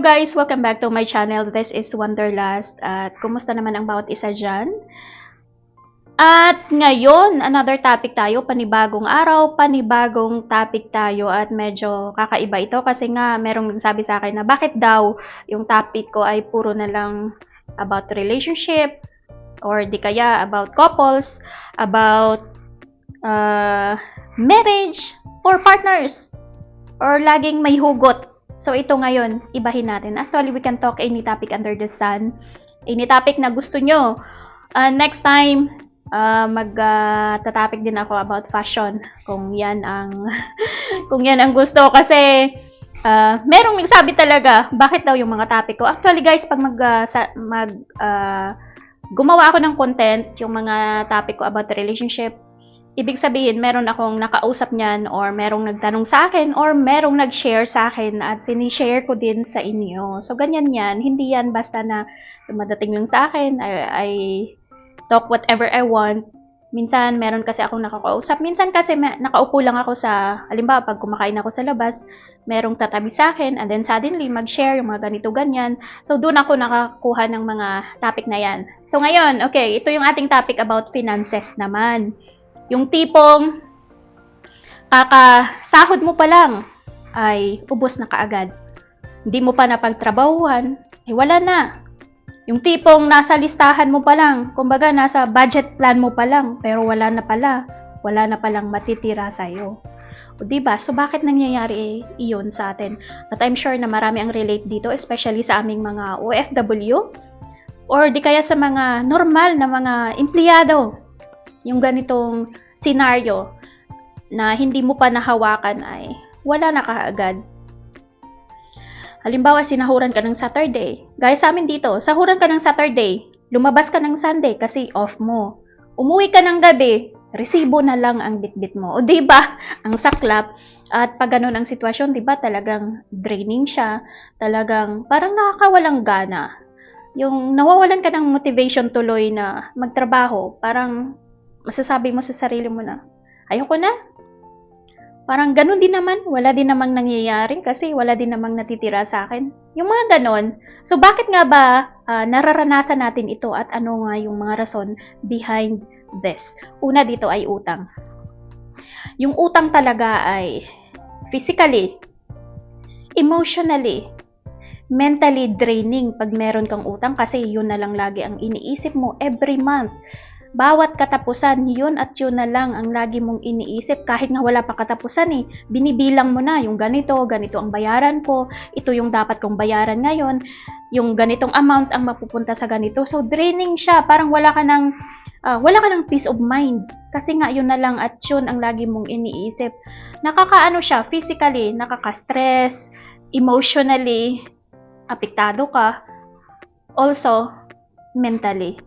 Hello guys! Welcome back to my channel. This is Wanderlust. At kumusta naman ang bawat isa dyan? At ngayon, another topic tayo. Panibagong araw, panibagong topic tayo. At medyo kakaiba ito kasi nga merong nagsabi sa akin na bakit daw yung topic ko ay puro na lang about relationship or di kaya about couples, about marriage or partners or laging may hugot. So, ito ngayon, ibahin natin. Actually, we can talk any topic under the sun. Any topic na gusto nyo. Next time, mag-topic din ako about fashion. Kung yan ang, kung yan ang gusto. Kasi, merong nagsabi talaga, bakit daw yung mga topic ko. Actually, guys, pag gumawa ako ng content, yung mga topic ko about the relationship, ibig sabihin, meron akong nakausap niyan or merong nagtanong sa akin or merong nag-share sa akin at sinishare ko din sa inyo. So, ganyan yan. Hindi yan basta na dumadating lang sa akin. I talk whatever I want. Minsan, meron kasi akong nakakausap. Minsan kasi nakaupo lang ako sa, halimbawa, pag kumakain ako sa labas, merong tatabi sa akin and then suddenly mag-share yung mga ganito, ganyan. So, doon ako nakakuha ng mga topic na yan. So, ngayon, okay, ito yung ating topic about finances naman. Yung tipong kakasahod mo pa lang ay ubos na kaagad. Hindi mo pa napagtrabahuhan, eh wala na. Yung tipong nasa listahan mo pa lang, kumbaga nasa budget plan mo pa lang, pero wala na palang matitira sa'yo. O diba? So bakit nangyayari iyon sa atin? At I'm sure na marami ang relate dito, especially sa aming mga OFW or di kaya sa mga normal na mga empleyado. Yung ganitong scenario na hindi mo pa nahawakan ay wala na kaagad. Halimbawa, sinahuran ka ng Saturday. Guys, sa amin dito, sahuran ka ng Saturday, lumabas ka ng Sunday kasi off mo. Umuwi ka ng gabi, resibo na lang ang bitbit mo. O diba? Ang saklap. At pag ganun ang sitwasyon, diba talagang draining siya. Talagang parang nakakawalang gana. Yung nawawalan ka ng motivation tuloy na magtrabaho, parang masasabi mo sa sarili mo na, ayoko na. Parang ganun din naman, wala din namang nangyayari kasi wala din namang natitira sa akin. Yung mga ganon. So, bakit nga ba nararanasan natin ito at ano nga yung mga rason behind this? Una dito ay utang. Yung utang talaga ay physically, emotionally, mentally draining pag meron kang utang kasi yun na lang lagi ang iniisip mo every month. Bawat katapusan, yun at yun na lang ang lagi mong iniisip kahit nga wala pa katapusan eh. Binibilang mo na yung ganito ang bayaran ko, ito yung dapat kong bayaran ngayon, yung ganitong amount ang mapupunta sa ganito. So draining siya, parang wala ka ng peace of mind kasi nga yun na lang at yun ang lagi mong iniisip. Nakakaano siya, physically, nakaka-stress, emotionally, apektado ka, also mentally.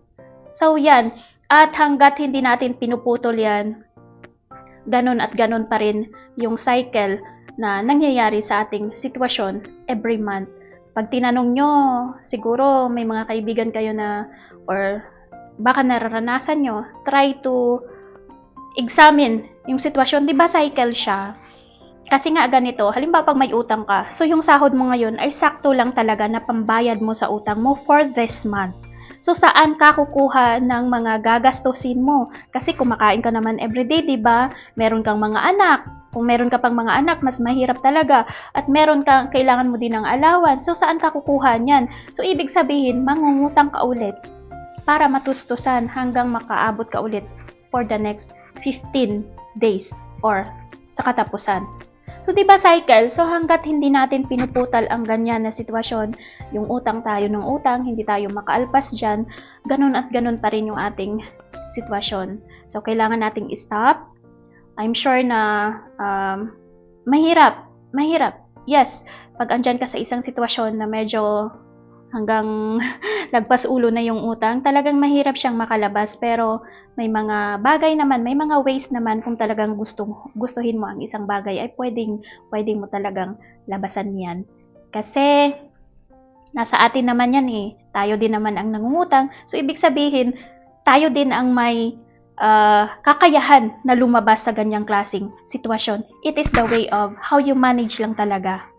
So yan. At hanggat hindi natin pinuputol yan, ganun at ganun pa rin yung cycle na nangyayari sa ating sitwasyon every month. Pag tinanong nyo, siguro may mga kaibigan kayo na, or baka nararanasan nyo, try to examine yung sitwasyon. Diba cycle siya? Kasi nga ganito, halimbawa pag may utang ka, so yung sahod mo ngayon ay sakto lang talaga na pambayad mo sa utang mo for this month. So, saan ka kukuha ng mga gagastusin mo? Kasi kumakain ka naman everyday, di ba? Meron kang mga anak. Kung meron ka pang mga anak, mas mahirap talaga. At meron kang, kailangan mo din ng allowance. So, saan ka kukuha niyan? So, ibig sabihin, mangungutang ka ulit para matustusan hanggang makaabot ka ulit for the next 15 days or sa katapusan. So, di ba cycle? So, hanggat hindi natin pinuputal ang ganyan na sitwasyon, yung utang tayo ng utang, hindi tayo makaalpas dyan, ganun at ganun pa rin yung ating sitwasyon. So, kailangan nating stop. I'm sure na mahirap. Yes, pag andyan ka sa isang sitwasyon na medyo hanggang lagpas ulo na yung utang, talagang mahirap siyang makalabas. Pero may mga bagay naman, may mga ways naman kung talagang gustuhin mo ang isang bagay, ay pwedeng mo talagang labasan yan. Kasi nasa atin naman yan eh. Tayo din naman ang nangungutang. So, ibig sabihin, tayo din ang may kakayahan na lumabas sa ganyang klaseng sitwasyon. It is the way of how you manage lang talaga.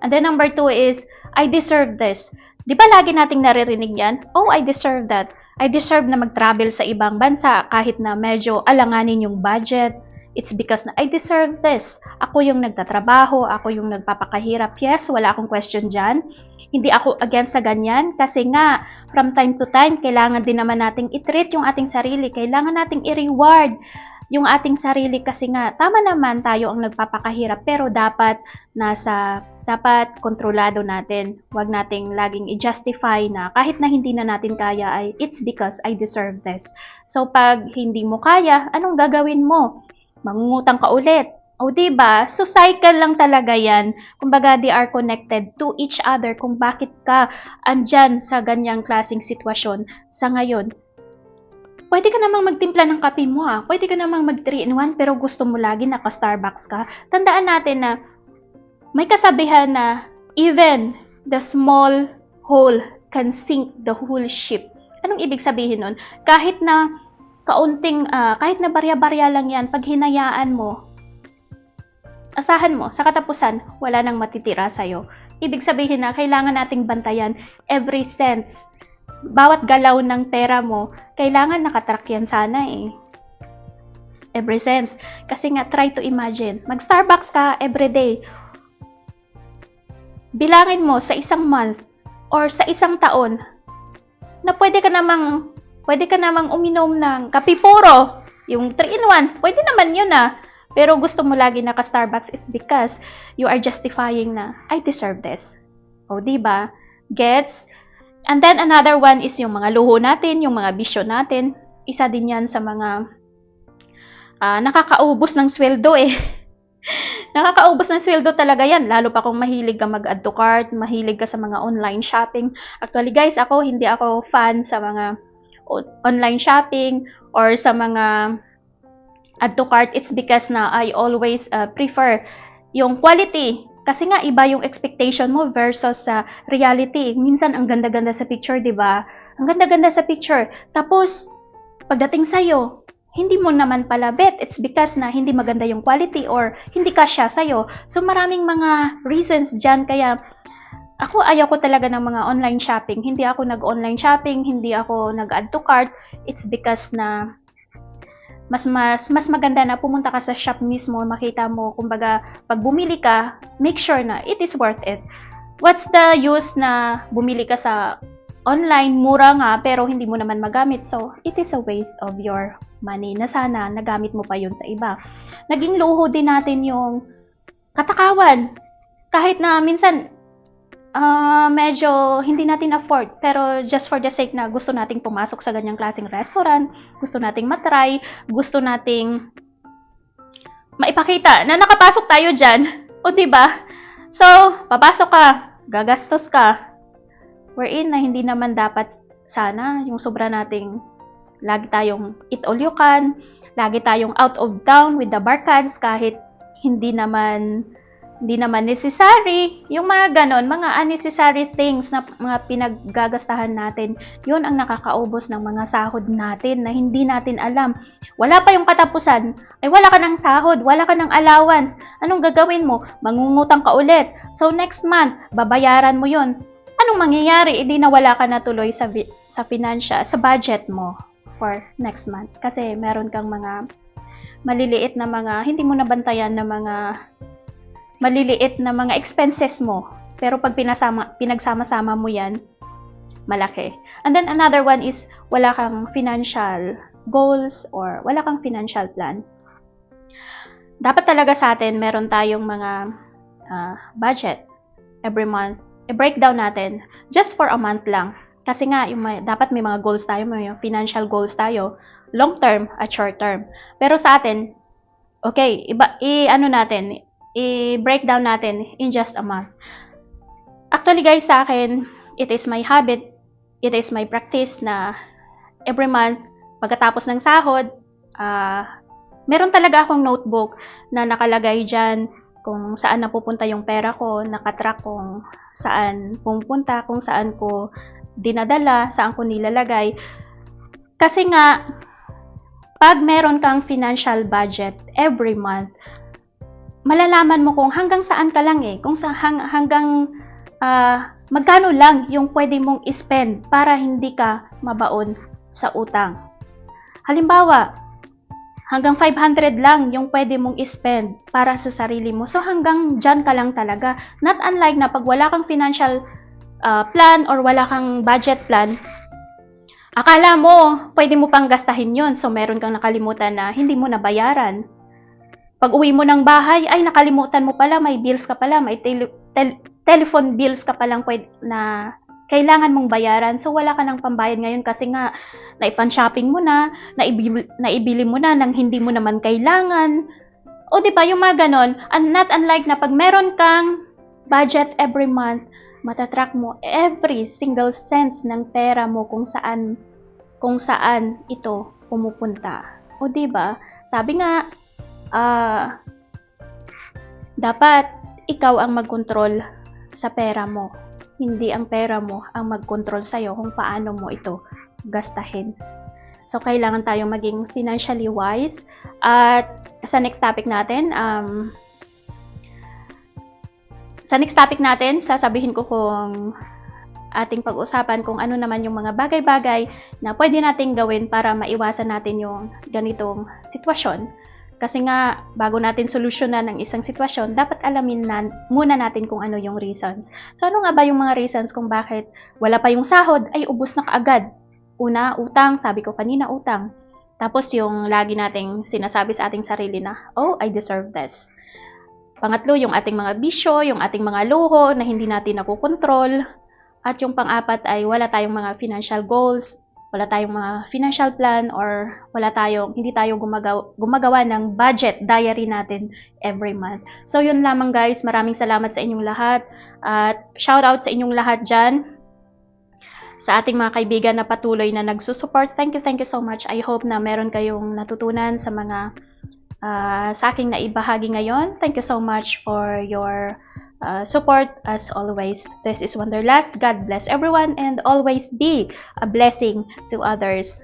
And then number 2 is, I deserve this. Di ba lagi nating naririnig yan? Oh, I deserve that. I deserve na mag-travel sa ibang bansa kahit na medyo alanganin yung budget. It's because na I deserve this. Ako yung nagtatrabaho, ako yung nagpapakahirap. Yes, wala akong question dyan. Hindi ako against sa ganyan kasi nga, from time to time, kailangan din naman nating i-treat yung ating sarili. Kailangan nating i-reward yung ating sarili kasi nga, tama naman tayo ang nagpapakahirap pero dapat kontrolado natin. Huwag nating laging i-justify na kahit na hindi na natin kaya ay it's because I deserve this. So pag hindi mo kaya, anong gagawin mo? Mangungutang ka ulit. O diba? So cycle lang talaga yan. Kumbaga they are connected to each other kung bakit ka andyan sa ganyang klaseng sitwasyon sa ngayon. Pwede ka namang magtimpla ng kape mo Pwede ka namang mag 3-in-1 pero gusto mo lagi naka-Starbucks ka. Tandaan natin na may kasabihan na even the small hole can sink the whole ship. Anong ibig sabihin nun? Kahit na kahit na barya-barya lang yan, pag hinayaan mo, asahan mo, sa katapusan, wala nang matitira sa'yo. Ibig sabihin na kailangan nating bantayan every cents. Bawat galaw ng pera mo, kailangan nakatrack yan sana Every cents. Kasi nga, try to imagine. Mag-Starbucks ka everyday. Bilangin mo sa isang month or sa isang taon na pwede ka namang uminom ng kape puro. Yung 3-in-1, pwede naman yun Pero gusto mo lagi naka-Starbucks is because you are justifying na, I deserve this. O, diba? Gets? And then another one is yung mga luho natin, yung mga bisyo natin. Isa din yan sa mga nakakaubos ng sweldo Nakakaubos ng sweldo talaga yan. Lalo pa kung mahilig ka mag-add to cart, mahilig ka sa mga online shopping. Actually guys, hindi ako fan sa mga online shopping or sa mga add to cart. It's because na I always prefer yung quality. Kasi nga iba yung expectation mo versus sa reality. Minsan ang ganda-ganda sa picture, 'di ba? Ang ganda-ganda sa picture. Tapos pagdating sa'yo, hindi mo naman pala bet. It's because na hindi maganda yung quality or hindi kasya sa'yo. So maraming mga reasons dyan. Kaya ayaw ko talaga ng mga online shopping. Hindi ako nag-online shopping, hindi ako nag-add to cart. It's because na mas maganda na pumunta ka sa shop mismo, makita mo, kumbaga, pag bumili ka, make sure na it is worth it. What's the use na bumili ka sa online, mura nga, pero hindi mo naman magamit. So, it is a waste of your money na sana nagamit mo pa yun sa iba. Naging luho din natin yung katakawan. Kahit na minsan, medyo hindi natin afford, pero just for the sake na gusto nating pumasok sa ganyang klaseng restaurant, gusto nating matry, gusto nating maipakita na nakapasok tayo dyan. O diba? So, papasok ka, gagastos ka, wherein na hindi naman dapat sana yung sobra nating lagi tayong eat all you can, lagi tayong out of town with the barkads kahit hindi naman necessary, yung mga ganon, mga unnecessary things na mga pinaggagastahan natin, yun ang nakakaubos ng mga sahod natin na hindi natin alam. Wala pa yung katapusan, ay wala ka ng sahod, wala ka ng allowance. Anong gagawin mo? Mangungutang ka ulit. So next month, babayaran mo yun. Anong mangyayari? Hindi na wala ka na tuloy sa budget mo for next month. Kasi meron kang mga maliliit na mga, hindi mo nabantayan na mga maliliit na mga expenses mo. Pero pag pinagsama-sama mo yan, malaki. And then another one is wala kang financial goals or wala kang financial plan. Dapat talaga sa atin, meron tayong mga budget every month. I-breakdown natin just for a month lang. Kasi nga, dapat may mga goals tayo, may financial goals tayo, long term at short term. Pero sa atin, okay, i-breakdown natin in just a month. Actually guys, sa akin, it is my habit, it is my practice na every month, pagkatapos ng sahod, meron talaga akong notebook na nakalagay dyan kung saan napupunta yung pera ko, nakatrack kung saan pupunta, kung saan ko dinadala, saan ko nilalagay. Kasi nga, pag meron kang financial budget every month, malalaman mo kung hanggang saan ka lang kung hanggang magkano lang yung pwede mong spend para hindi ka mabaon sa utang. Halimbawa, hanggang 500 lang yung pwede mong spend para sa sarili mo. So hanggang dyan ka lang talaga. Not unlike na pag wala kang financial plan or wala kang budget plan, akala mo pwede mo pang gastahin yon. So meron kang nakalimutan na hindi mo nabayaran. Pag uwi mo ng bahay, ay nakalimutan mo pala, may bills ka pala, may telephone bills ka palang na kailangan mong bayaran. So wala ka ng pambayad ngayon kasi nga naipan-shopping mo na, naibili mo na nang hindi mo naman kailangan. O di ba yung mga ganon, not unlike na pag meron kang budget every month, matatrack mo every single cents ng pera mo kung saan ito pumupunta. O di ba? Sabi nga, dapat ikaw ang mag-control sa pera mo. Hindi ang pera mo ang mag-control sa'yo kung paano mo ito gastahin. So, kailangan tayong maging financially wise. At sa next topic natin, sasabihin ko kung ating pag-usapan kung ano naman yung mga bagay-bagay na pwede nating gawin para maiwasan natin yung ganitong sitwasyon. Kasi nga, bago natin solusyonan ng isang sitwasyon, dapat alamin muna natin kung ano yung reasons. So, ano nga ba yung mga reasons kung bakit wala pa yung sahod, ay ubos na kaagad? Una, utang. Sabi ko kanina, utang. Tapos yung lagi nating sinasabi sa ating sarili na, oh, I deserve this. Pangatlo, yung ating mga bisyo, yung ating mga luho na hindi natin nakukontrol. At yung pang-apat ay wala tayong mga financial goals, wala tayong mga financial plan, or hindi tayo gumagawa ng budget diary natin every month. So yun lamang guys, maraming salamat sa inyong lahat at shout out sa inyong lahat dyan, sa ating mga kaibigan na patuloy na nagsusupport. Thank you so much. I hope na meron kayong natutunan sa mga sa aking naibahagi ngayon. Thank you so much for your support as always. This is Wanderlust. God bless everyone and always be a blessing to others.